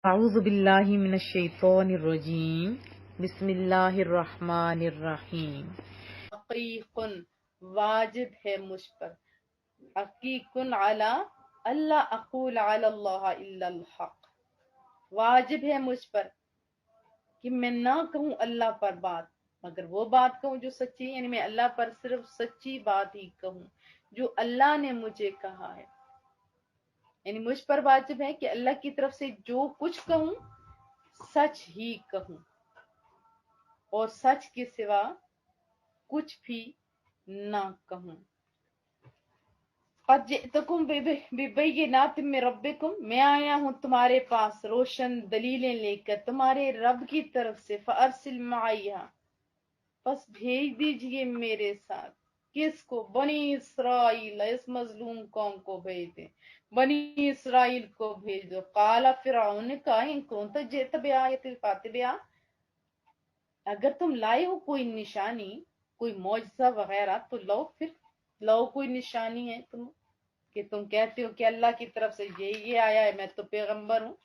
اعوذ باللہ من الشیطان الرجیم بسم اللہ الرحمن الرحیم۔ حقیق واجب ہے مجھ پر، حقیق علی اللہ اقول علی اللہ الا الحق، واجب ہے مجھ پر کہ میں نہ کہوں اللہ پر بات مگر وہ بات کہوں جو سچی، یعنی میں اللہ پر صرف سچی بات ہی کہوں جو اللہ نے مجھے کہا ہے، یعنی مجھ پر واجب ہے کہ اللہ کی طرف سے جو کچھ کہوں سچ ہی کہوں اور سچ کے سوا کچھ بھی نہ کہوں۔ قد جئتکم ببینات من ربکم، میں آیا ہوں تمہارے پاس روشن دلیلیں لے کر تمہارے رب کی طرف سے، فارسل معیہ، پس بھیج دیجئے میرے ساتھ، کس کو؟ بنی اسرائیل، اس مظلوم قوم کو بھیج دیں، بنی اسرائیل کو بھیج دو۔ قال فرعون نے کہا ان کنت جئت بآیۃ فأت بہا، اگر تم لائے ہو کوئی نشانی، کوئی معجزہ وغیرہ تو لو، پھر لو کوئی نشانی ہے تم کہ تم کہتے ہو کہ اللہ کی طرف سے یہ آیا ہے، میں تو پیغمبر ہوں۔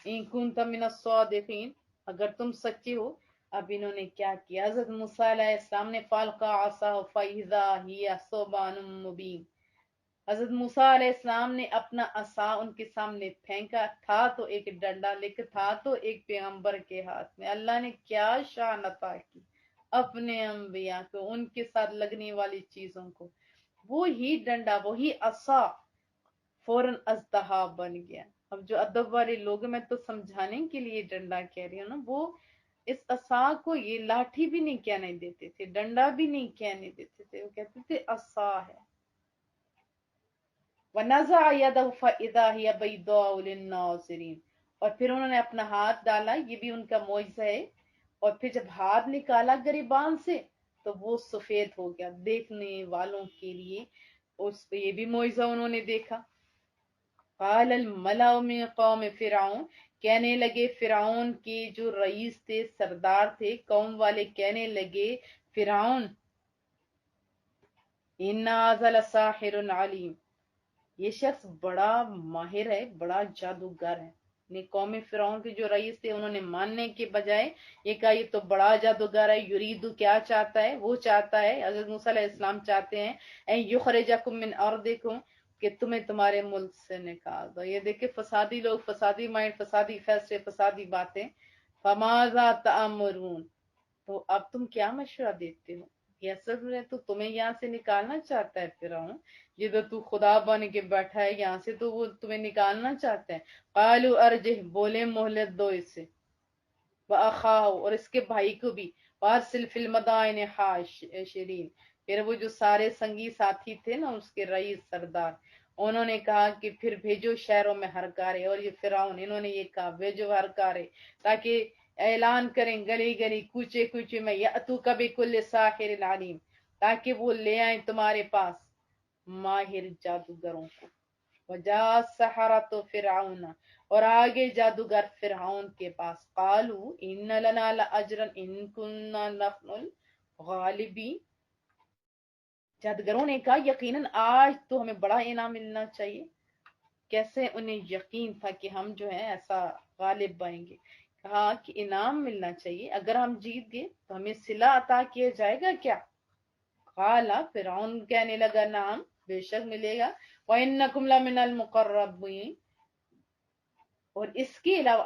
ان کنت من الصادقین، اگر تم سچے ہو۔ اب انہوں نے کیا کیا؟ حضرت موسیٰ علیہ السلام نے فالقا عصاہ فاذا ہی ثعبان مبین، حضرت موسیٰ علیہ السلام نے اپنا عصا ان کے سامنے پھینکا، تھا تو ایک ڈنڈا، لیکن تھا تو ایک پیغمبر کے ہاتھ میں۔ اللہ نے کیا شان عطا کی اپنے انبیاء کو، ان کے ساتھ لگنے والی چیزوں کو، وہی ڈنڈا، وہی عصا فوراً اژدہا بن گیا۔ اب جو ادب والے لوگ ہیں، میں تو سمجھانے کے لیے ڈنڈا کہہ رہی ہوں نا، وہ اس عصا کو یہ لاٹھی بھی نہیں کہنے دیتے تھے، ڈنڈا بھی نہیں کہنے دیتے تھے، وہ کہتے تھے عصا ہے۔ وَنَزَعَ يَدَهُ فَإِذَا هِيَ بَيْضَاءُ لِلنَّاظِرِينَ، اور پھر انہوں نے اپنا ہاتھ ڈالا، یہ بھی ان کا معجزہ ہے، اور پھر جب ہاتھ نکالا گریبان سے تو وہ سفید ہو گیا دیکھنے والوں کے لیے، اس پہ یہ بھی معجزہ انہوں نے دیکھا۔ قال الملأ من قوم فرعون، کہنے لگے فرعون کے جو رئیس تھے، سردار تھے، قوم والے کہنے لگے فرعون، ان ھذا لساحر علیم، یہ شخص بڑا ماہر ہے، بڑا جادوگر ہے۔ یعنی قوم فرعون کے جو رئیس تھے، انہوں نے ماننے کے بجائے یہ کہا یہ تو بڑا جادوگر ہے۔ یریدو، کیا چاہتا ہے؟ وہ چاہتا ہے، حضرت موسیٰ علیہ السلام چاہتے ہیں، ان یخرجکم من ارضکم، کہ تمہیں تمہارے ملک سے نکال دو۔ یہ دیکھیں فسادی لوگ، فسادی مائنڈ، فسادی فیصلے، فسادی باتیں۔ فماذا تأمرون، تو اب تم کیا مشورہ دیتے ہو؟ یہ اصل میں تو تمہیں یہاں سے نکالنا چاہتا ہے فرعون، جدھر تو خدا بن کے بیٹھا ہے یہاں سے، تو وہ تمہیں نکالنا چاہتا ہے۔ قالوا ارجہ، بولے مہلت دو اسے، وَأَخَاهُ، اور اس کے بھائی کو بھی، وَأَرْسِلْ فِي الْمَدَائِنِ حَاشِرِينَ، پھر وہ جو سارے سنگی ساتھی تھے نا، اس کے رئیس سردار، انہوں نے کہا کہ پھر بھیجو شہروں میں ہرکارے، اور یہ فرعون، انہوں نے یہ کہا بھیجو ہرکارے، تاکہ اعلان کریں گلی گلی کوچے کوچے میں، یَأْتُوکَ بِكُلِّ سَاحِرٍ عَلِيمٍ، تاکہ وہ لے آئیں تمہارے پاس ماہر جادوگروں کو۔ وَجَاءَ السَّحَرَةُ فِرْعَوْنَ، اور آگے جادوگر فرعون کے پاس، قالوا ان لنا لاجرا ان كنا نحن الغالبین، جادوگروں نے کہا یقیناً آج تو ہمیں بڑا انعام ملنا چاہیے۔ کیسے انہیں یقین تھا کہ ہم جو ہیں ایسا غالب بنیں گے؟ کہا کہ انعام ملنا چاہیے، اگر ہم جیت گئے تو ہمیں صلہ عطا کیا جائے گا کیا؟ قال، فرعون کہنے لگا نعم، بے شک ملے گا، وَإِنَّكُمْ لَمِنَ الْمُقَرَّبِينَ، اور اس کے علاوہ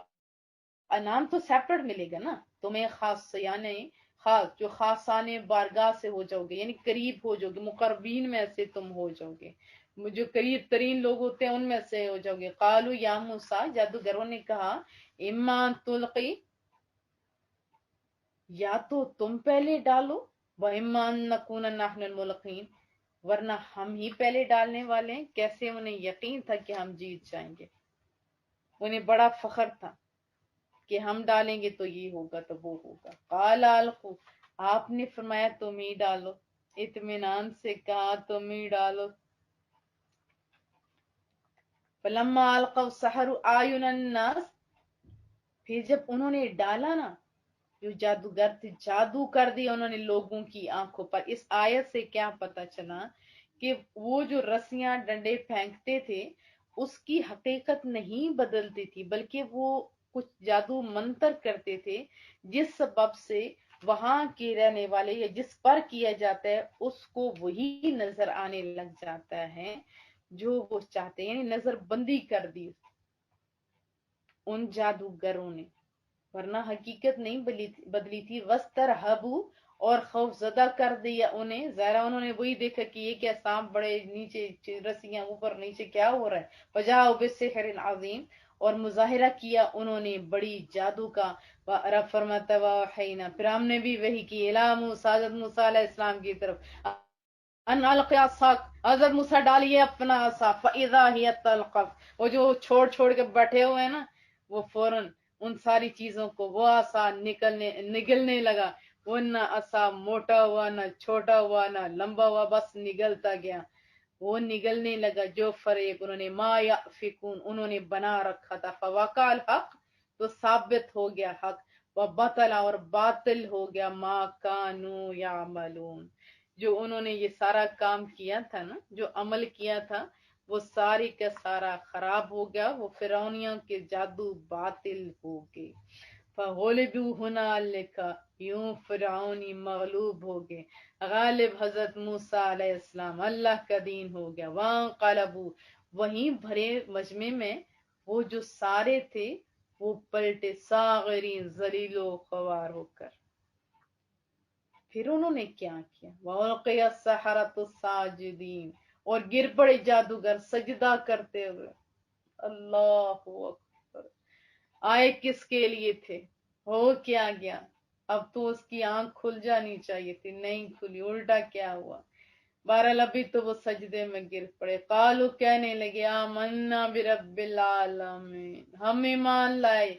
انعام تو سیپریٹ ملے گا نا تمہیں، خاص یعنی خاص جو خاصانے بارگاہ سے ہو جاؤ گے، یعنی قریب ہو جاؤ گے، مقربین میں سے تم ہو جاؤ گے، جو قریب ترین لوگ ہوتے ہیں ان میں سے ہو جاؤ گے۔ قالوا یا موسیٰ، جادوگروں نے کہا، اما ان تلقی، یا تو تم پہلے ڈالو، واما ان نکون نحن الملقین، ورنہ ہم ہی پہلے ڈالنے والے ہیں۔ کیسے انہیں یقین تھا کہ ہم جیت جائیں گے، انہیں بڑا فخر تھا کہ ہم ڈالیں گے تو یہ ہوگا تو وہ ہوگا۔ قال القوا، آپ نے فرمایا تم ہی ڈالو، اطمینان سے کہا تم ہی ڈالو۔ فلما القوا سحروا اعین الناس، پھر جب انہوں نے ڈالا نا، جو جادوگر تھے، جادو کر دیا انہوں نے لوگوں کی آنکھوں پر۔ اس آیت سے کیا پتہ چلا کہ وہ جو رسیاں ڈنڈے پھینکتے تھے، اس کی حقیقت نہیں بدلتی تھی، بلکہ وہ کچھ جادو منتر کرتے تھے جس سبب سے وہاں کے رہنے والے یا جس پر کیا جاتا ہے اس کو وہی نظر آنے لگ جاتا ہے جو وہ چاہتے ہیں، یعنی نظر بندی کر دی ان جادوگروں نے، ورنہ حقیقت نہیں بدلی تھی۔ وسترہبو، اور خوف زدہ کر دیا انہیں، ظاہرہ انہوں نے وہی دیکھا کہ یہ کیا سانپ بڑے نیچے رسیاں اوپر نیچے کیا ہو رہا ہے، وجاءوا بسحر عظیم، اور مظاہرہ کیا انہوں نے بڑی جادو کا۔ رب فرماتا وحینا، پھر ہم نے بھی وہی کی الی موسیٰ، حضرت موسیٰ علیہ السلام کی طرف، ان القی عصاک، حضرت موسیٰ ڈالیے اپنا عصا، فاذا ہی تلقف، وہ جو چھوڑ چھوڑ کے بیٹھے ہوئے ہیں نا، وہ فوراً ان ساری چیزوں کو وہ عصا نگلنے لگا، وہ نہ عصا موٹا ہوا نہ چھوٹا ہوا نہ لمبا ہوا، بس نگلتا گیا، وہ نگلنے لگا جو فریب انہوں نے ما یافکون انہوں نے بنا رکھا تھا، فوقع الحق تو ثابت ہو گیا حق، وبطل اور باطل ہو گیا ما کانوا یعملون جو انہوں نے یہ سارا کام کیا تھا نا، جو عمل کیا تھا وہ ساری کا سارا خراب ہو گیا، وہ فرعونیوں کے جادو باطل ہو گئے۔ فغلبوا ہنالک، یوں فرعونی مغلوب ہو گئے، غالب حضرت موسیٰ علیہ السلام، اللہ کا دین ہو گیا۔ وانقلبوا، وہیں بھرے مجمع میں وہ جو سارے تھے وہ پلٹے، صاغرین، ذلیل و خوار ہو کر۔ پھر انہوں نے کیا کیا، وَأُلْقِيَ السَّحَرَةُ ساجدین، اور گر پڑے جادوگر سجدہ کرتے ہوئے۔ اللہ اکبر، آئے کس کے لیے تھے، ہو کیا گیا، اب تو اس کی آنکھ کھل جانی چاہیے تھی، نہیں کھلی، الٹا کیا ہوا۔ بہرحال ابھی تو وہ سجدے میں گر پڑے، قالو کہنے لگے آمنا برب العالمین، ہم ایمان لائے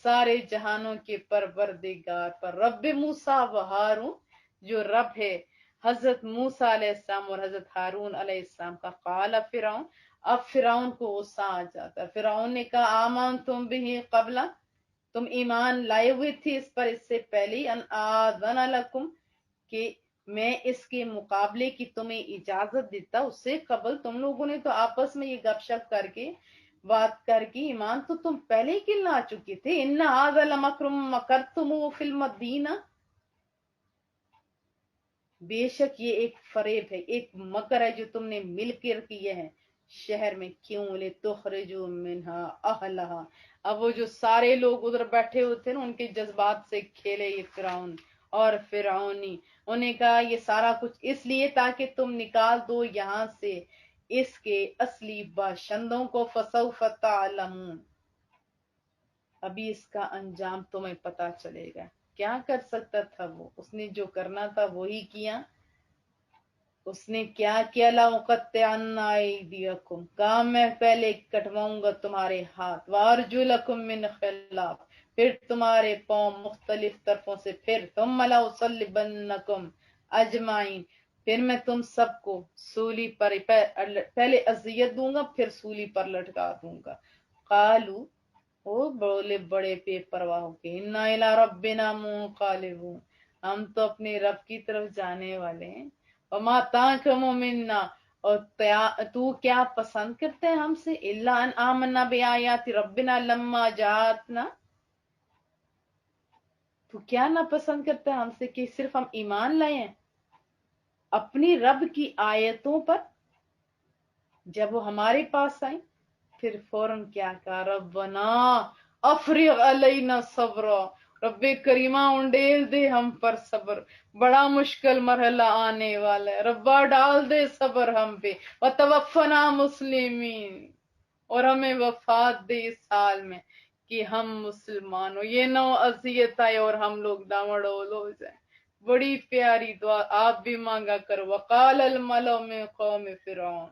سارے جہانوں کے پروردگار پر، رب موسیٰ و ہارون، جو رب ہے حضرت موسیٰ علیہ السلام اور حضرت ہارون علیہ السلام کا۔ قال فرعون، اب فرعون کو غصہ آ جاتا ہے، فرعون نے کہا آمان تم بھی قبل، تم ایمان لائے ہوئے تھے اس پر اس سے پہلے، ان آذن لکم، کہ میں اس کے مقابلے کی تمہیں اجازت دیتا، اس سے قبل تم لوگوں نے تو آپس میں یہ گپ شپ کر کے بات کر کے ایمان تو تم پہلے ہی لا چکے تھے۔ ان ھذا لمکر مکرتموہ فی المدینہ، بے شک یہ ایک فریب ہے، ایک مکر ہے جو تم نے مل کر کیا ہے شہر میں، کیوں لتخرجوا منہا اہلہا، اب وہ جو سارے لوگ ادھر بیٹھے ہوئے تھے نا ان کے جذبات سے کھیلے یہ فرعون اور فرعونی، انہوں نے کہا یہ سارا کچھ اس لیے تاکہ تم نکال دو یہاں سے اس کے اصلی باشندوں کو، فسوف تعلمون، ابھی اس کا انجام تمہیں پتا چلے گا۔ کیا کر سکتا تھا وہ، اس نے جو کرنا تھا وہی کیا۔ اس نے کیا کیا، لَأُقَطِّعَنَّ أَيْدِيَكُمْ، کہا میں پہلے کٹواؤں گا تمہارے ہاتھ، وَأَرْجُلَكُمْ مِنْ خِلَافٍ، پھر تمہارے پاؤں مختلف طرفوں سے، پھر ثُمَّ لَأُصَلِّبَنَّكُمْ أَجْمَعِينَ، پھر میں تم سب کو سولی پر پہلے اذیت دوں گا پھر سولی پر لٹکا دوں گا۔ قالوا، وہ بولے بڑے بے پرواہ ہو کے، اِنَّا إِلَىٰ رَبِّنَا مُنقَلِبُونَ، ہم تو اپنے رب کی طرف جانے والے ہیں۔ وَمَا تَنْقِمُ مِنَّا، اور تو کیا پسند کرتے ہیں ہم سے، إِلَّا أَنْ آمَنَّا بِآيَاتِ رَبِّنَا لَمَّا جَاءَتْنَا، تو کیا ناپسند کرتے ہیں ہم سے کہ صرف ہم ایمان لائے ہیں اپنی رب کی آیتوں پر جب وہ ہمارے پاس آئیں۔ پھر فوراً کیا کہا، ربنا افرغ علینا صبرا، رب کریمہ انڈیل دے ہم پر صبر، بڑا مشکل مرحلہ آنے والا ہے، ربا ڈال دے صبر ہم پہ، وتوفنا مسلمین، اور ہمیں وفات دے اس حال میں کہ ہم مسلمان ہو، یہ نہ اذیت آئے اور ہم لوگ ڈاواڈول ہو جائیں۔ بڑی پیاری دعا آپ بھی مانگا کرو۔ وقال الملأ من قوم فرعون،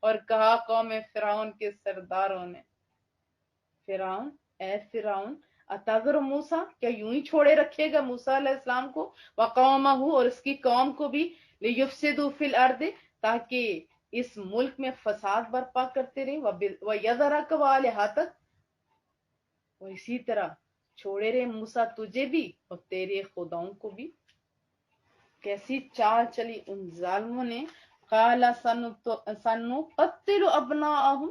اور کہا قوم فرعون کے سرداروں نے، فرعون، اے فرعون، اتذر موسیٰ، کیا یوں ہی چھوڑے رکھے گا موسیٰ علیہ السلام کو، وقومہ، اور اس کی قوم کو بھی، لیفسدوا فی الارض، تاکہ اس ملک میں فساد برپا کرتے رہے، ویذرک والہتک، اور اسی طرح چھوڑے رہے موسیٰ تجھے بھی اور تیرے خداؤں کو بھی۔ کیسی چال چلی ان ظالموں نے۔ قال سنقتل ابناءہم،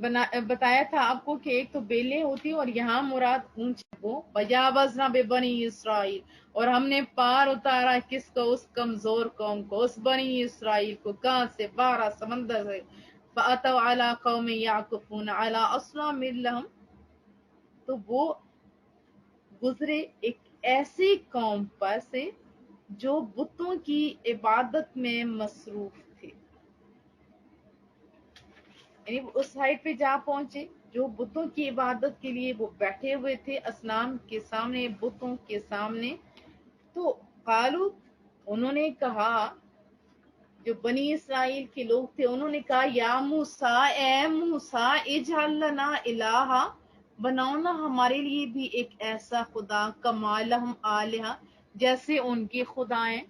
بتایا تھا آپ کو کہ ایک تو بیلیں ہوتی اور یہاں مراد اونچے وہ وجاوزنا بے بنی اسرائیل، اور ہم نے پار اتارا کس کو؟ اس کمزور قوم کو، اس بنی اسرائیل کو، کہاں سے؟ 12 سمندر سے۔ فَأَتَوْا عَلَىٰ قَوْمٍ يَعْكُفُونَ عَلَىٰ أَصْنَامٍ لَّهُمْ، تو وہ گزرے ایک ایسی قوم پر سے جو بتوں کی عبادت میں مصروف تھے، یعنی وہ اس سائٹ پہ جا پہنچے جو بتوں کی عبادت کے لیے وہ بیٹھے ہوئے تھے اسنام کے سامنے، بتوں کے سامنے۔ تو قالو، انہوں نے کہا، جو بنی اسرائیل کے لوگ تھے انہوں نے کہا، یا موسیٰ، اے موسیٰ، اجعل لنا الہا، بناؤ نا ہمارے لیے بھی ایک ایسا خدا، کما لہم آلہہ، جیسے ان کے خدائیں۔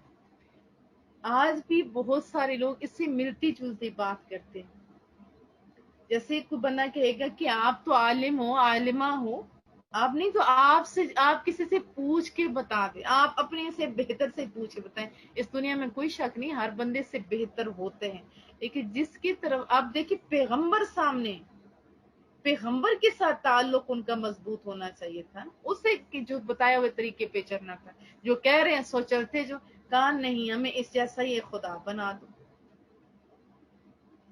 آج بھی بہت سارے لوگ اس سے ملتی جلتی بات کرتے ہیں، جیسے کوئی بندہ کہے گا کہ آپ تو عالم ہو، عالمہ ہو، آپ نہیں تو آپ کسی سے پوچھ کے بتا دیں، آپ اپنے سے بہتر سے پوچھ کے بتائیں۔ اس دنیا میں کوئی شک نہیں، ہر بندے سے بہتر ہوتے ہیں، لیکن جس کی طرف آپ دیکھیں، پیغمبر سامنے، پیغمبر کے ساتھ تعلق ان کا مضبوط ہونا چاہیے تھا، اسے جو بتایا ہوئے طریقے پہ چلنا تھا۔ جو کہہ رہے ہیں سو چلتے، جو کان نہیں، ہمیں اس جیسا ہی خدا بنا دو،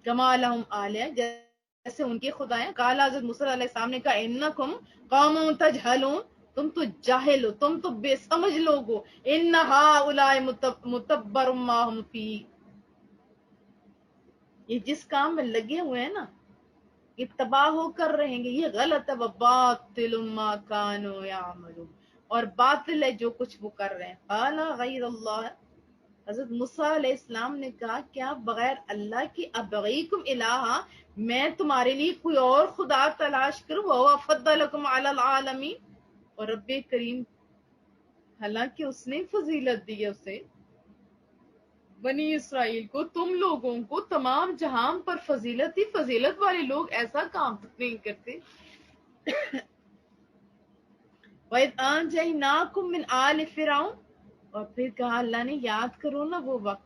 کما لہم آلیہ، جیسے ان کے خدا ہیں۔ قال حضرت موسیٰ علیہ السلام نے کہا، انکم قوم تجہلون، تم تو جاہل ہو، تم تو بے سمجھ لوگ ہو۔ ان ہؤلاء متبر ما ہم فی، یہ جس کام میں لگے ہوئے ہیں نا، یہ تباہ ہو کر رہیں گے، یہ غلط ہے۔ وباطل ما کانوا یعملون، اور باطل ہے جو کچھ وہ کر رہے ہیں۔ قال غیر اللہ، حضرت موسیٰ علیہ السلام نے کہا، کیا بغیر اللہ کی ابغیکم الہا، میں تمہارے لیے کوئی اور خدا تلاش کروں؟ وَهُوَ فَضَّلَكُمْ عَلَى الْعَالَمِينَ، اور رب کریم، حالانکہ اس نے فضیلت دی ہے اسے، بنی اسرائیل کو، تم لوگوں کو، تمام جہان پر فضیلت ہی فضیلت والے لوگ ایسا کام نہیں کرتے۔ وَإِذْ أَنْجَيْنَاكُمْ مِنْ آلِ فِرْعَوْنَ، اور پھر کہا اللہ نے، یاد کرو نا وہ وقت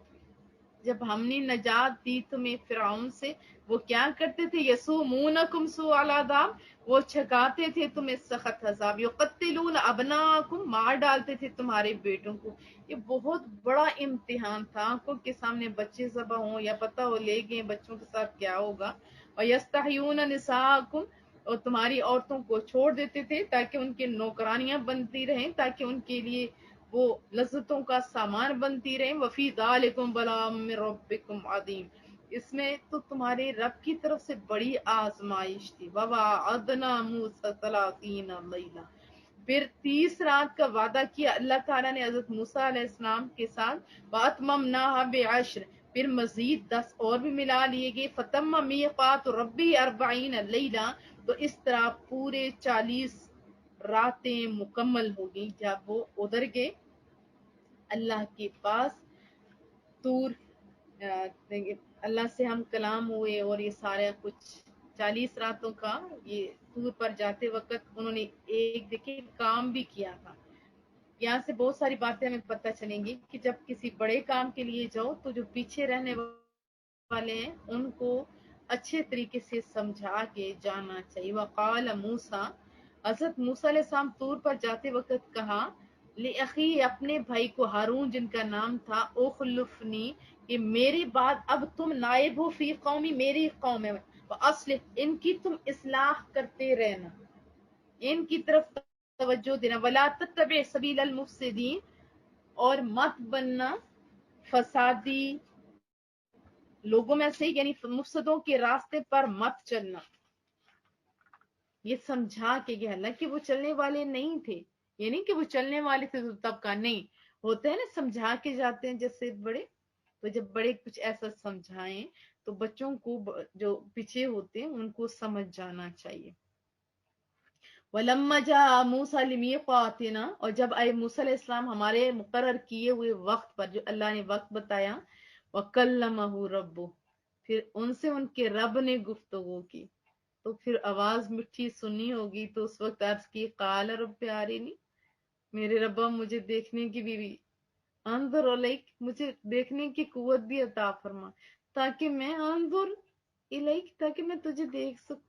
جب ہم نے نجات دی تمہیں فرعون سے۔ وہ کیا کرتے تھے؟ یسومونکم سوء العذاب، وہ چھکاتے تھے تمہیں سخت عذاب۔ یقتلون ابناکم، مار ڈالتے تھے تمہارے بیٹوں کو۔ یہ بہت بڑا امتحان تھا، آنکھوں کے سامنے بچے ذبح ہوں یا پتہ ہو لے گئے بچوں کے ساتھ کیا ہوگا۔ اور یستحیون نساءکم، اور تمہاری عورتوں کو چھوڑ دیتے تھے تاکہ ان کے نوکرانیاں بنتی رہیں، تاکہ ان کے لیے وہ لذتوں کا سامان بنتی رہیں۔ وفی ذالکم بلاء من ربکم عظیم، اس میں تو تمہارے رب کی طرف سے بڑی آزمائش تھی۔ وواعدنا موسیٰ 30 لیلہ، پھر 30 رات کا وعدہ کیا اللہ تعالیٰ نے حضرت موسیٰ علیہ السلام کے ساتھ۔ وَأَتْمَمْنَاهَا بِعَشْرٍ، پھر مزید 10 اور بھی ملا لیے گئے۔ فَتَمَّ مِیقَاتُ رَبِّهِ 40 لیلہ، تو اس طرح پورے 40 راتیں مکمل ہو گئیں جب وہ ادھر گئے اللہ کے پاس طور، اللہ سے ہم کلام ہوئے، اور یہ سارا کچھ 40 راتوں کا یہ طور پر جاتے وقت انہوں نے ایک دیکھے کام بھی کیا تھا۔ یہاں سے بہت ساری باتیں ہمیں پتہ چلیں گی کہ جب کسی بڑے کام کے لیے جاؤ تو جو پیچھے رہنے والے ہیں ان کو اچھے طریقے سے سمجھا کے جانا چاہیے۔ وقال موسیٰ، حضرت موسیٰ علیہ السلام طور پر جاتے وقت کہا، لأخی، اپنے بھائی کو، ہارون جن کا نام تھا، اخلفنی، کہ میرے بعد اب تم نائب ہو، فی قومی، میری قوم میں، وَأَصْلِحْ، ان کی تم اصلاح کرتے رہنا، ان کی طرف توجہ دینا۔ وَلَا تَتَّبِعْ سَبِيلَ الْمُفْسِدِينَ، اور مت بننا فسادی لوگوں میں سے، یعنی مفسدوں کے راستے پر مت چلنا۔ یہ سمجھا کے گیا، حالانکہ وہ چلنے والے نہیں تھے، یہ نہیں کہ وہ چلنے والے تھے تو تب کا نہیں ہوتے ہیں نا، سمجھا کے جاتے ہیں جیسے بڑے، تو جب بڑے کچھ ایسا سمجھائیں تو بچوں کو جو پیچھے ہوتے ہیں ان کو سمجھ جانا چاہیے۔ وَلَمَّا جَاءَ مُوسَىٰ لِمِيقَاتِنَا، اور جب آئے موسیٰ علیہ السلام ہمارے مقرر کیے ہوئے وقت پر، جو اللہ نے وقت بتایا، وَكَلَّمَهُ رَبُّهُ، پھر ان سے ان کے رب نے گفتگو کی، تو پھر آواز مٹھی سنی ہوگی، تو اس وقت عرض کی، قال رب ارنی، میرے ربا مجھے دیکھنے کی بھی انظر الیک، مجھے دیکھنے کی قوت بھی عطا فرما، تاکہ میں انظر الیک، تاکہ میں تجھے دیکھ سکوں۔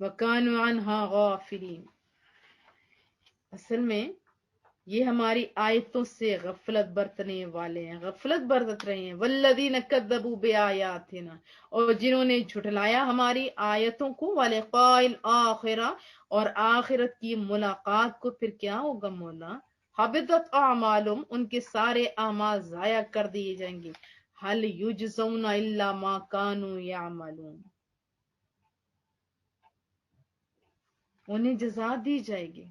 وَكَانُوا عَنْهَا غَافِلِينَ۔ اصل میں یہ ہماری آیتوں سے غفلت برتنے والے ہیں، غفلت برت رہے ہیں۔ والذین کذبوا بآیاتنا، اور جنہوں نے جھٹلایا ہماری آیتوں کو، ولقاء الآخرہ، اور آخرت کی ملاقات کو، پھر کیا ہوگا مولا؟ حبطت اعمالهم، ان کے سارے اعمال ضائع کر دیے جائیں گے۔ هل یجزون الا ما كانوا یعملون، انہیں جزا دی جائے گی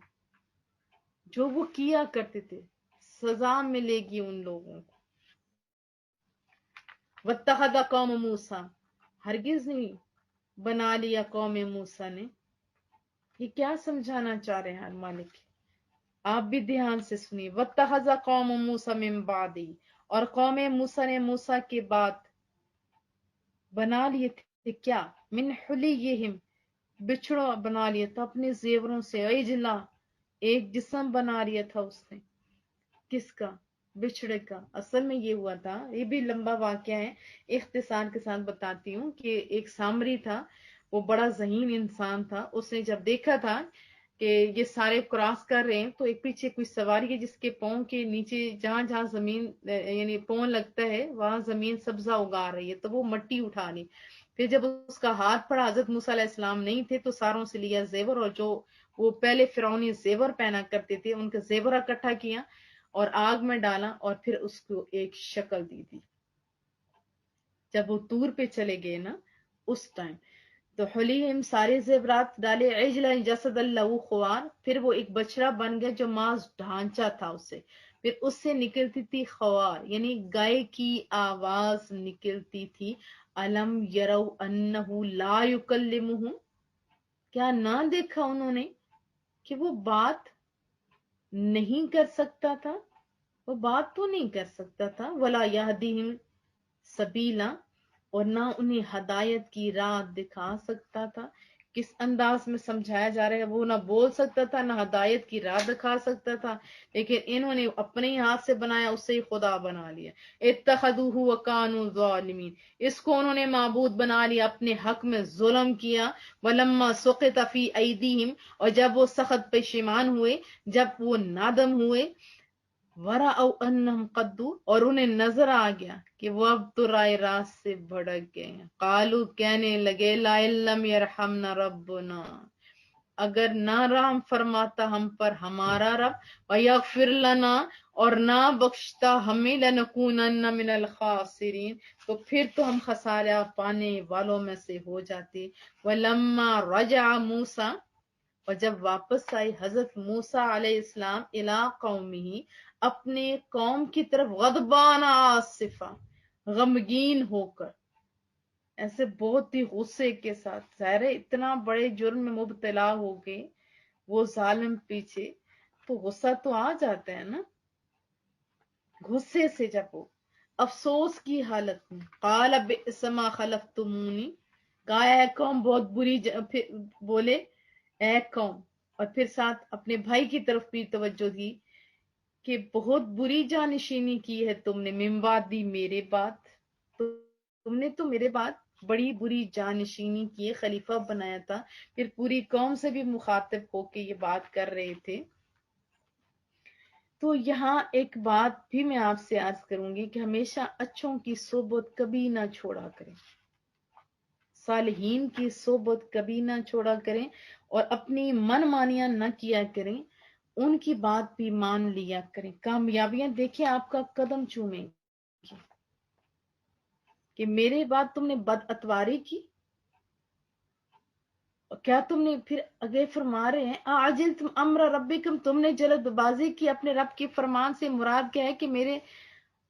جو وہ کیا کرتے تھے، سزا ملے گی ان لوگوں کو۔ واتخذ قوم موسیٰ، ہرگز نہیں بنا لیا قوم موسیٰ نے۔ یہ کیا سمجھانا چاہ رہے ہیں مالک؟ آپ بھی دھیان سے سنیے۔ واتخذ قوم موسیٰ من بعدی، اور قوم موسیٰ نے موسیٰ کے بعد بنا لیے تھے کیا؟ من حلیہم، بچڑا بنا لیا تھا اپنے زیوروں سے، عجلا، ایک جسم بنا لیا تھا اس نے۔ کس کا؟ بچڑے کا۔ اصل میں یہ ہوا تھا، یہ بھی لمبا واقعہ ہے، اختصار کے ساتھ بتاتی ہوں، کہ ایک سامری تھا، وہ بڑا ذہین انسان تھا۔ اس نے جب دیکھا تھا کہ یہ سارے کراس کر رہے ہیں، تو ایک پیچھے کوئی سواری ہے جس کے پاؤں کے نیچے جہاں جہاں زمین یعنی پاؤں لگتا ہے وہاں زمین سبزہ اگا رہی ہے، تو وہ مٹی اٹھا لی۔ پھر جب اس کا ہاتھ پڑا، حضرت موسیٰ علیہ السلام نہیں تھے، تو ساروں سے لیا زیور، اور جو وہ پہلے فرعونی زیور پہنا کرتے تھے ان کا زیور اکٹھا کیا اور آگ میں ڈالا، اور پھر اس کو ایک شکل دی تھی۔ جب وہ طور پہ چلے گئے نا اس ٹائم، تو حلیہم سارے زیورات ڈالے، عجلا جسد لہ خوار، پھر وہ ایک بچڑا بن گیا جو ماس ڈھانچہ تھا اسے، پھر اس سے نکلتی تھی خوار، یعنی گائے کی آواز نکلتی تھی۔ الم یرو انہ لا یکلمہم، کیا نہ دیکھا انہوں نے کہ وہ بات نہیں کر سکتا تھا، وہ بات تو نہیں کر سکتا تھا۔ ولا یہدیہم سبیلا، اور نہ انہیں ہدایت کی راہ دکھا سکتا تھا۔ کس انداز میں سمجھایا جا رہا ہے؟ وہ نہ بول سکتا تھا، نہ ہدایت کی راہ دکھا سکتا تھا، لیکن انہوں نے اپنے ہی ہاتھ سے بنایا، اسے ہی خدا بنا لیا۔ اتخذوہ وکانوا ظالمین، اس کو انہوں نے معبود بنا لیا، اپنے حق میں ظلم کیا۔ ولما سقط فی ایدیہم، اور جب وہ سخت پشیمان ہوئے، جب وہ نادم ہوئے، وَرَأَوْا أَنَّهُمْ قَدُّوا، اور انہیں نظر آ گیا کہ وہ اب تو رائے راست سے بھڑک گئے ہیں۔ قالوا، کہنے لگے، لَئِن لَّمْ يَرْحَمْنَا رَبُّنَا، اگر نہ رحم فرماتا ہم پر ہمارا رب، وَيَغْفِرْ لَنَا، اور نہ بخشتا ہمیں، لَنَكُونَنَّ مِنَ الْخَاسِرِينَ، تو پھر تو ہم خسارہ پانے والوں میں سے ہو جاتے۔ وَلَمَّا رَجَعَ مُوسَىٰ، اور جب واپس آئی حضرت موسیٰ علیہ السلام الی قومہ، اپنے قوم کی طرف، غضبان آصفا، غمگین ہو کر، ایسے بہت ہی غصے کے ساتھ، ظاہر ہے اتنا بڑے جرم میں مبتلا ہو گئے وہ ظالم پیچھے، تو غصہ تو آ جاتا ہے نا، غصے سے جب وہ افسوس کی حالت میں، قال بئس ما خلفتمونی، کہا اے قوم بہت بری پھر بولے اے قوم، اور پھر ساتھ اپنے بھائی کی طرف بھی توجہ دی کہ بہت بری جانشینی کی ہے تم نے، من بعدی، میرے بعد، تم نے تو میرے بعد بڑی بری جانشینی کی ہے، خلیفہ بنایا تھا، پھر پوری قوم سے بھی مخاطب ہو کے یہ بات کر رہے تھے۔ تو یہاں ایک بات بھی میں آپ سے عرض کروں گی کہ ہمیشہ اچھوں کی صحبت کبھی نہ چھوڑا کریں، صالحین کی صحبت کبھی نہ چھوڑا کریں، اور اپنی من مانیاں نہ کیا کریں، ان کی بات بھی مان لیا کریں۔ کامیابیاں دیکھیں آپ کا قدم چومیں گی کہ میرے بعد تم نے بد اتواری کی، کیا تم نے پھر آگے فرما رہے ہیں اعجلتم امر ربکم، تم نے جلد بازی کی اپنے رب کے فرمان سے، مراد کیا ہے کہ میرے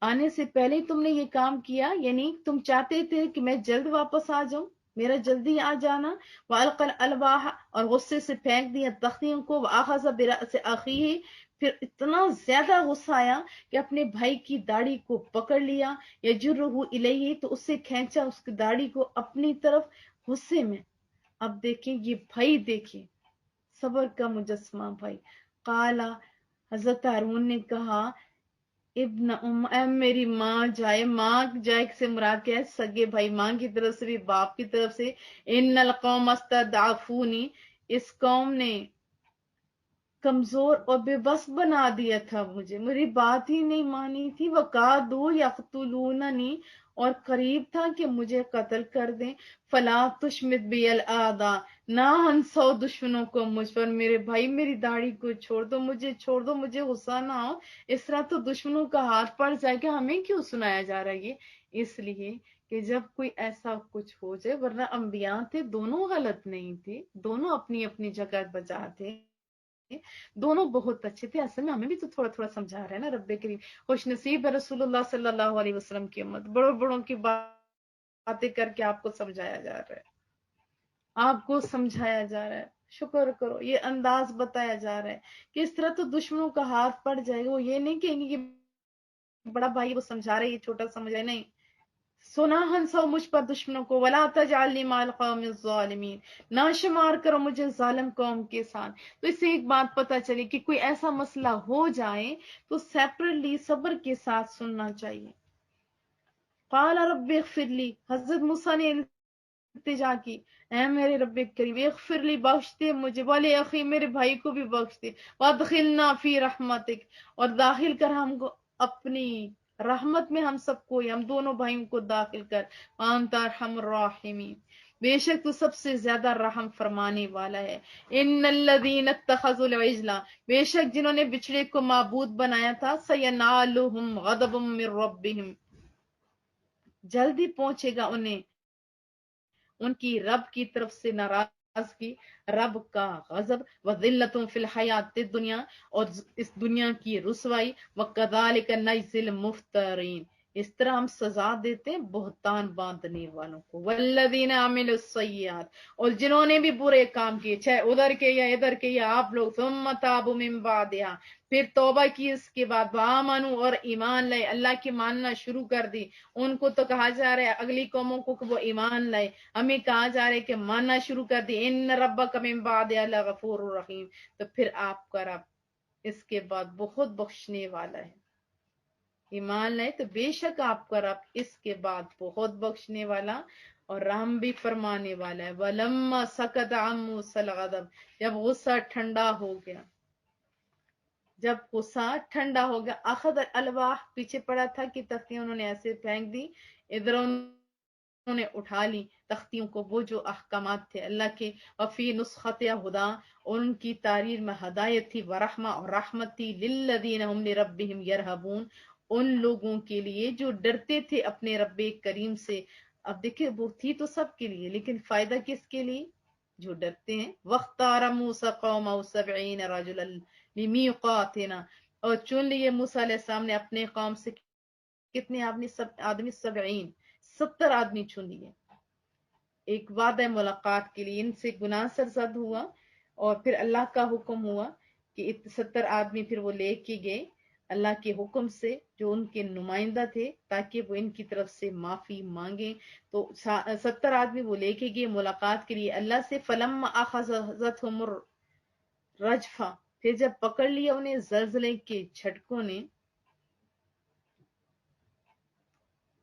آنے سے پہلے تم نے یہ کام کیا، یعنی تم چاہتے تھے کہ میں جلد واپس آ جاؤں، میرا جلدی آ جانا۔ وَأَلْقَى الْأَلْوَاحَ، اور غصے سے پھینک دیا تختیوں کو، وَأَخَذَ بِرَأْسِ أَخِيهِ، پھر اتنا زیادہ غصہ آیا کہ اپنے بھائی کی داڑھی کو پکڑ لیا، يَجُرُّهُ إِلَيْهِ، تو اس سے کھینچا اس کی داڑھی کو اپنی طرف غصے میں۔ اب دیکھیں یہ بھائی، دیکھیں صبر کا مجسمہ بھائی۔ قال، حضرت ہارون نے کہا ابن اے میری ماں جائے، ماں جائے سے مراد کیا ہے؟ سگے بھائی، ماں کی طرف سے بھی باپ کی طرف سے. ان القوم استضعفونی، اس قوم نے کمزور اور بے بس بنا دیا تھا مجھے، میری بات ہی نہیں مانی تھی. وقادو یقتلوننی، اور قریب تھا کہ مجھے قتل کر دیں. فلا تشمت بی الاعداء، نہ ہنسو دشمنوں کو مجھ پر. میرے بھائی میری داڑھی کو چھوڑ دو، مجھے چھوڑ دو، مجھے غصہ نہ ہو. اس طرح تو دشمنوں کا ہاتھ پڑ جائے گا. ہمیں کیوں سنایا جا رہا ہے یہ؟ اس لیے کہ جب کوئی ایسا کچھ ہو جائے، ورنہ انبیاء تھے، دونوں غلط نہیں تھے، دونوں اپنی اپنی جگہ بجا تھے، دونوں بہت اچھے تھے. اصل میں ہمیں بھی تو تھوڑا تھوڑا سمجھا رہے ہیں نا رب کریم. خوش نصیب ہے رسول اللہ صلی اللہ علیہ وسلم کی امت. بڑوں بڑوں کی باتیں کر کے آپ کو سمجھایا جا رہا ہے، آپ کو سمجھایا جا رہا ہے. شکر کرو، یہ انداز بتایا جا رہا ہے کہ اس طرح تو دشمنوں کا ہاتھ پڑ جائے گا. وہ یہ نہیں کہیں گے کہ بڑا بھائی وہ سمجھا رہے، یہ چھوٹا سمجھ رہے. نہیں، سنا ہنسو مجھ پر دشمنوں کو. ولا تجعلنی مع القوم الظالمین، نہ شمار کرو مجھے ظالم قوم کے ساتھ. تو اس سے ایک بات پتہ چلی کہ کوئی ایسا مسئلہ ہو جائے تو سیپریٹلی صبر کے ساتھ سننا چاہیے. قال رب اغفر لی، حضرت موسیٰ نے التجا کی، اے میرے رب کریم اغفر لی، بخش دے مجھے، ولی اخی، میرے بھائی کو بھی بخش دے، وادخلنا فی رحمتک، اور داخل کر ہم کو اپنی رحمت میں، ہم سب کو، ہم دونوں بھائیوں کو داخل کر. وانت ارحم الراحمین، بے شک تو سب سے زیادہ رحم فرمانے والا ہے. ان الذین اتخذوا العجل، بے شک جنہوں نے بچڑے کو معبود بنایا تھا، سینالہم غضب من ربہم، جلدی پہنچے گا انہیں ان کی رب کی طرف سے ناراضگی، رب کا غضب. وذلۃ فی الحیات الدنیا، اور اس دنیا کی رسوائی. وکذالک نجزی المفترین، اس طرح ہم سزا دیتے ہیں بہتان باندھنے والوں کو. والذین عملوا السیئات، اور جنہوں نے بھی برے کام کیے، چاہے ادھر کے یا ادھر کے یا آپ لوگ، ثم تابوا من بعدها، پھر توبہ کی اس کے بعد، وآمنوا، اور ایمان لائے، اللہ کی ماننا شروع کر دی. ان کو تو کہا جا رہا ہے اگلی قوموں کو کہ وہ ایمان لائے، ہمیں کہا جا رہا ہے کہ ماننا شروع کر دی. ان ربک من بعدها لغفور رحیم، تو پھر آپ کا رب اس کے بعد بہت بخشنے والا ہے. ایمان لائے تو بے شک آپ کا رب اس کے بعد بہت بخشنے والا اور رحم بھی فرمانے والا ہے. وَلَمَّا سَكَتَ عَن مُوسَى الْغَضَبُ، جب غصہ ٹھنڈا ہو گیا، جب غصہ ٹھنڈا ہو گیا، اخذ الواح، پیچھے پڑا تھا کہ تختیاں انہوں نے ایسے پھینک دی، ادھر انہوں نے اٹھا لی تختیوں کو، وہ جو احکامات تھے اللہ کے. وفی نسخت ہدا، ان کی تحریر میں ہدایت تھی، ورحمہ، اور رحمت تھی، للذین ہم لربہم یرہبون، ان لوگوں کے لیے جو ڈرتے تھے اپنے رب کریم سے. اب دیکھیں وہ تھی تو سب کے لیے، لیکن فائدہ کس کے لیے؟ جو ڈرتے ہیں. وَاخْتَارَ مُوسَىٰ قَوْمَهُ 70 رَجُلًا لِمِيقَاتِنَا، اور چن لیے موسیٰ علیہ السلام نے اپنے قوم سے کتنے آدمی؟ 70 آدمی چن لیے ایک وعدہ ملاقات کے لیے. ان سے گناہ سرزد ہوا اور پھر اللہ کا حکم ہوا کہ 70 آدمی پھر وہ لے کے گئے اللہ کے حکم سے، جو ان کے نمائندہ تھے، تاکہ وہ ان کی طرف سے معافی مانگیں. تو 70 آدمی وہ لے کے گئے ملاقات کے لیے اللہ سے. فَلَمَّا أَخَذَتْهُمُ الرَّجْفَةُ، پھر جب پکڑ لیا انہیں زلزلے کے جھٹکوں نے،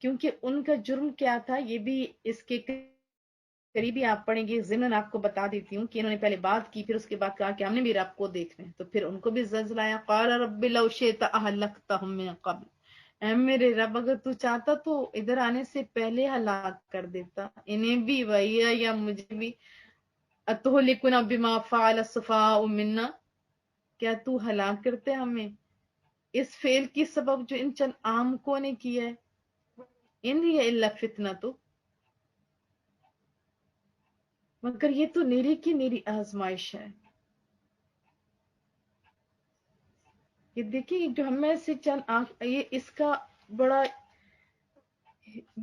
کیونکہ ان کا جرم کیا تھا یہ بھی اس کے قریبی آپ پڑھیں گے. ضمن آپ کو بتا دیتی ہوں کہ انہوں نے پہلے بات کی، پھر اس کے بعد کہا کہ ہم نے بھی رب کو دیکھنا ہے، تو پھر ان کو بھی زلزلہ آیا. قال رب لو شئت اهلكتهم من قبل، اے میرے رب اگر تو چاہتا تو ادھر آنے سے پہلے ہلاک کر دیتا، انہیں بھی ویا یا مجھے بھی. اتهلكنا بما فعل السفهاء منا، کیا تو ہلاک کرتے ہمیں اس فعل کی سبب جو ان چند عاموں نے کیا ہے. ان ہی الا فتنہ، مگر یہ تو نیری کی نیری آزمائش ہے. یہ دیکھیں جو ہمیں سے چند یہ اس کا بڑا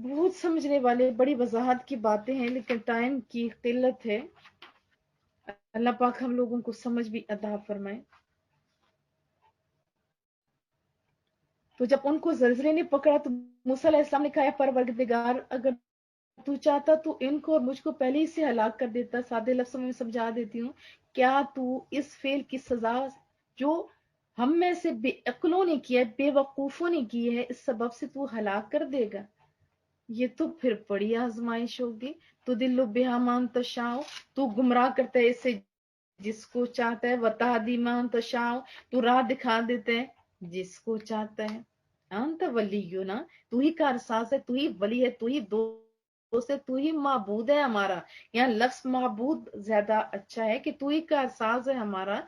بہت سمجھنے والے بڑی وضاحت کی باتیں ہیں، لیکن ٹائم کی قلت ہے. اللہ پاک ہم لوگوں کو سمجھ بھی عطا فرمائے. تو جب ان کو زلزلے نے پکڑا تو موسیٰ علیہ السلام نے کہا پروردگار اگر تو چاہتا تو ان کو اور مجھ کو پہلے ہی سے ہلاک کر دیتا. سادے لفظوں میں سمجھا دیتی ہوں، کیا تو اس فعل کی سزا جو ہم میں سے بے عقلوں نے کیا ہے، بے وقوفوں نے کی ہے، اس سبب سے تو ہلاک کر دے گا۔ یہ تو پھر بڑی آزمائش ہوگی۔ تو دل بہا مان تشاؤ، تو گمراہ کرتا ہے اسے جس کو چاہتا ہے، وتہدی مان تشاؤ، تو راہ دکھا دیتا ہے جس کو چاہتا ہے۔ انت ولینا، تو ہی کارساز ہے، تو ہی ولی ہے، تو ہی دوست ہے، تو ہی معبود ہے ہمارا۔ یہاں لفظ معبود زیادہ اچھا ہے کہ تو ہی کارساز ہے ہمارا۔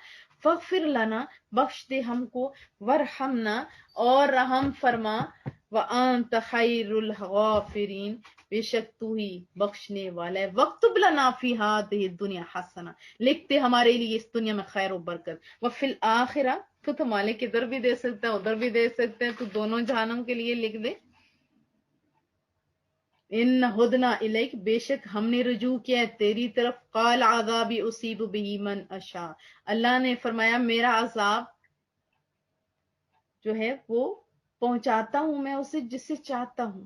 فغفر لنا، بخش دے ہم کو، ورحمنا، اور رحم فرما، وانت خیر الغافرین، بے شک تو ہی بخشنے والا ہے۔ وَاكْتُبْ لَنَا فِي هَذِهِ الدُّنْيَا حَسَنَةً، لکھتے ہمارے لیے اس دنیا میں خیر و برکت، وَفِي الْآخِرَةِ، تو مالک ادھر بھی دے سکتا ہے ادھر بھی دے سکتے ہیں، تو دونوں جہنم کے لیے لکھ دے۔ ان ہدنا الیک، بے شک ہم نے رجوع کیا ہے تیری طرف، قال عذابی اصیب به من اشاء، اللہ نے فرمایا میرا عذاب جو ہے وہ پہنچاتا ہوں میں اسے جسے چاہتا ہوں،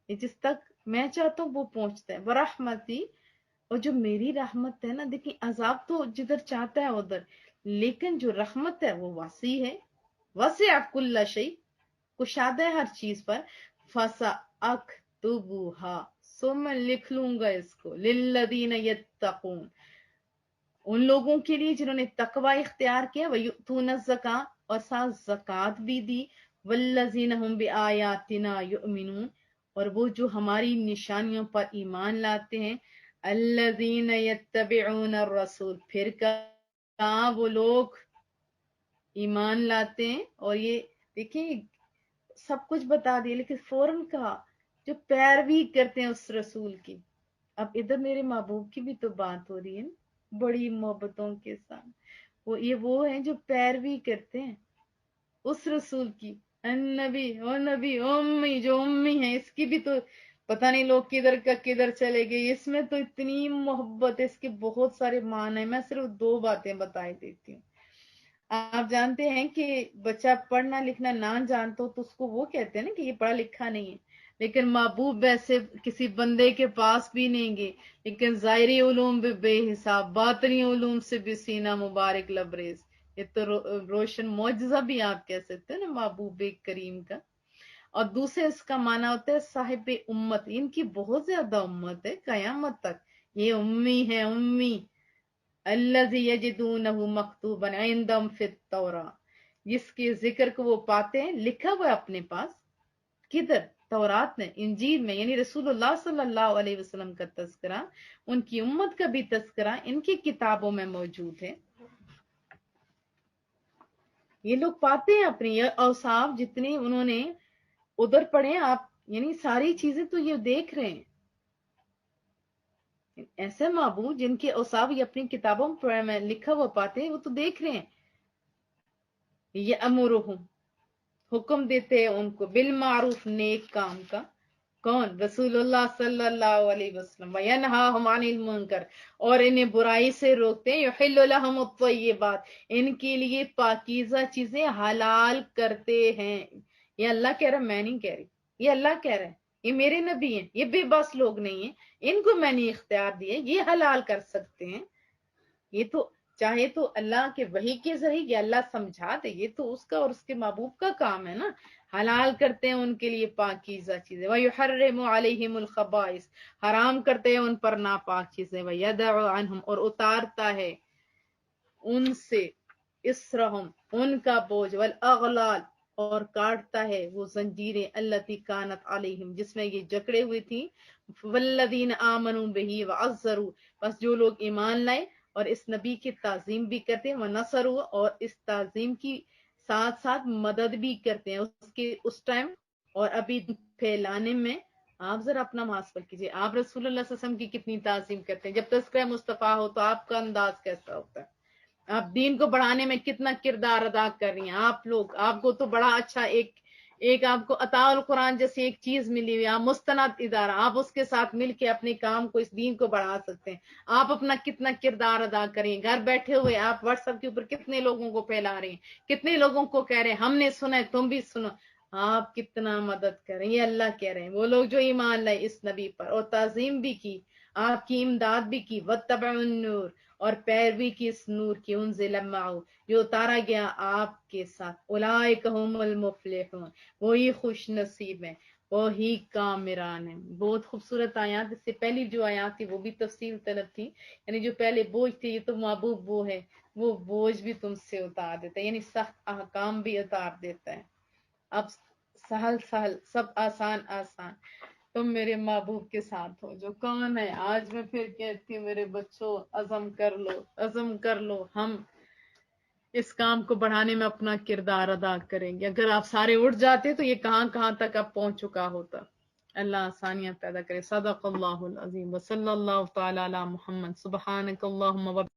جس تک میں چاہتا ہوں وہ پہنچتا ہے۔ ورحمتی، اور جو میری رحمت ہے نا، دیکھیں عذاب تو جدھر چاہتا ہے ادھر، لیکن جو رحمت ہے وہ وسیع ہے، وسع کل شیء، کشادہ ہے ہر چیز پر۔ فَسَأَكْتُبُهَا، سو میں لکھ لوں گا اس کو، لِلَّذِينَ يَتَّقُونَ، ان لوگوں کے لیے جنہوں نے تقوی اختیار کیا، وَيُؤْتُونَ الزَّكَاةَ، اور ساتھ زکوٰۃ بھی دی، وَالَّذِينَ هُمْ بِآيَاتِنَا يُؤْمِنُونَ، اور وہ جو ہماری نشانیوں پر ایمان لاتے ہیں۔ الَّذِينَ يَتَّبِعُونَ الرَّسُولَ، پھر کہاں وہ لوگ ایمان لاتے ہیں، اور یہ دیکھیں سب کچھ بتا دیا لیکن فوراً کہا جو پیروی کرتے ہیں اس رسول کی۔ اب ادھر میرے محبوب کی بھی تو بات ہو رہی ہے نا، بڑی محبتوں کے ساتھ، وہ ہیں جو پیروی کرتے ہیں اس رسول کی۔ النبی، او نبی، امی، جو امی ہیں اس کی بھی تو پتہ نہیں لوگ کدھر کا کدھر چلے گئے، اس میں تو اتنی محبت ہے، اس کے بہت سارے معنی ہیں، میں صرف 2 باتیں بتائی دیتی ہوں۔ آپ جانتے ہیں کہ بچہ پڑھنا لکھنا نہ جانتا ہو تو اس کو وہ کہتے ہیں نا کہ یہ پڑھا لکھا نہیں ہے، لیکن محبوب ویسے کسی بندے کے پاس بھی نہیں گے، لیکن ظاہری علوم بھی بے حساب، باطنی علوم سے بھی سینہ مبارک لبریز، یہ تو روشن معجزہ بھی آپ کہہ سکتے ہیں نا محبوب کریم کا۔ اور دوسرے اس کا معنی ہوتا ہے صاحب امت، ان کی بہت زیادہ امت ہے قیامت تک، یہ امی ہے امی۔ الذی یجدونہ مکتوبا عندہم فی التوراۃ، جس کے ذکر کو وہ پاتے ہیں لکھا ہوا ہے اپنے پاس، کدھر؟ تورات میں، انجیل میں، یعنی رسول اللہ صلی اللہ علیہ وسلم کا تذکرہ، ان کی امت کا بھی تذکرہ ان کی کتابوں میں موجود ہے۔ یہ لوگ پاتے ہیں اپنی یہ اوصاف جتنے انہوں نے ادھر پڑھے، آپ یعنی ساری چیزیں تو یہ دیکھ رہے ہیں۔ ایسے معبود جن کے اوصاف یہ اپنی کتابوں میں لکھا ہوا پاتے ہیں، وہ تو دیکھ رہے ہیں۔ یہ امرہم، حکم دیتے ہیں ان کو، بالمعروف، نیک کام کا، کون؟ رسول اللہ صلی اللہ علیہ وسلم، وینہاہم عن المنکر، اور انہیں برائی سے روکتے ہیں، یحل لہم الطیبات، ان کے لیے پاکیزہ چیزیں حلال کرتے ہیں۔ یہ اللہ کہہ رہا، میں نہیں کہہ رہی، یہ اللہ کہہ رہا ہے، یہ میرے نبی ہیں، یہ بے بس لوگ نہیں ہیں، ان کو میں نے اختیار دیا، یہ حلال کر سکتے ہیں۔ یہ تو چاہے تو اللہ کے وحی کے ذریعے یہ اللہ سمجھا دے، یہ تو اس کا اور اس کے محبوب کا کام ہے نا، حلال کرتے ہیں ان کے لیے پاکیزہ چیزیں۔ وَيُحَرِّمُ عَلَيْهِمُ الْخَبَائِثَ، حرام کرتے ہیں ان پر ناپاک چیزیں۔ وَيَدَعُ عَنْهُمْ، اور اتارتا ہے ان سے، اسرہم، ان کا بوجھ، والأغلال، اور کاٹتا ہے وہ زنجیریں، التی کانت علیہم، جس میں یہ جکڑے ہوئی تھیں۔ والذین آمنوا بہ وعزروا، بس جو لوگ ایمان لائے اور اس نبی کی تعظیم بھی کرتے ہیں، ونصروا، اور اس تعظیم کی ساتھ ساتھ مدد بھی کرتے ہیں اس کے اس ٹائم اور ابھی پھیلانے میں۔ آپ ذرا اپنا محاسبہ کیجئے، آپ رسول اللہ صلی اللہ علیہ وسلم کی کتنی تعظیم کرتے ہیں، جب تذکرہ مصطفیٰ ہو تو آپ کا انداز کیسا ہوتا ہے؟ آپ دین کو بڑھانے میں کتنا کردار ادا کر رہی ہیں آپ لوگ، آپ کو تو بڑا اچھا ایک آپ کو عطاء القرآن جیسی ایک چیز ملی ہوئی، آپ مستند ادارہ، آپ اس کے ساتھ مل کے اپنے کام کو، اس دین کو بڑھا سکتے ہیں۔ آپ اپنا کتنا کردار ادا کریں، گھر بیٹھے ہوئے آپ واٹس ایپ کے اوپر کتنے لوگوں کو پھیلا رہے ہیں، کتنے لوگوں کو کہہ رہے ہیں ہم نے سنا ہے تم بھی سنو، آپ کتنا مدد کریں۔ یہ اللہ کہہ رہے ہیں وہ لوگ جو ایمان لائے اس نبی پر اور تعظیم بھی کی، آپ کی امداد بھی کی، واتبعوا النور، اور پیروی کی اس نور کی انزل معه جو اتارا گیا آپ کے ساتھ، اولئک هم المفلحون وہی خوش نصیب ہیں، وہی کامران ہیں۔ بہت خوبصورت آیات، اس سے پہلی جو آیات تھی وہ بھی تفصیل طلب تھی، یعنی جو پہلے بوجھ تھی یہ تو محبوب وہ ہے، وہ بوجھ بھی تم سے اتار دیتا ہے، یعنی سخت احکام بھی اتار دیتا ہے۔ اب سہل سہل سب آسان آسان، تم میرے محبوب کے ساتھ ہو جو کون ہے۔ آج میں پھر کہتی ہوں میرے بچوں، عزم کر لو، عزم کر لو، ہم اس کام کو بڑھانے میں اپنا کردار ادا کریں گے۔ اگر آپ سارے اٹھ جاتے تو یہ کہاں کہاں تک اب پہنچ چکا ہوتا۔ اللہ آسانیاں پیدا کرے۔ صدق اللہ العظیم وصلی اللہ تعالی علی محمد۔ سبحانک اللہم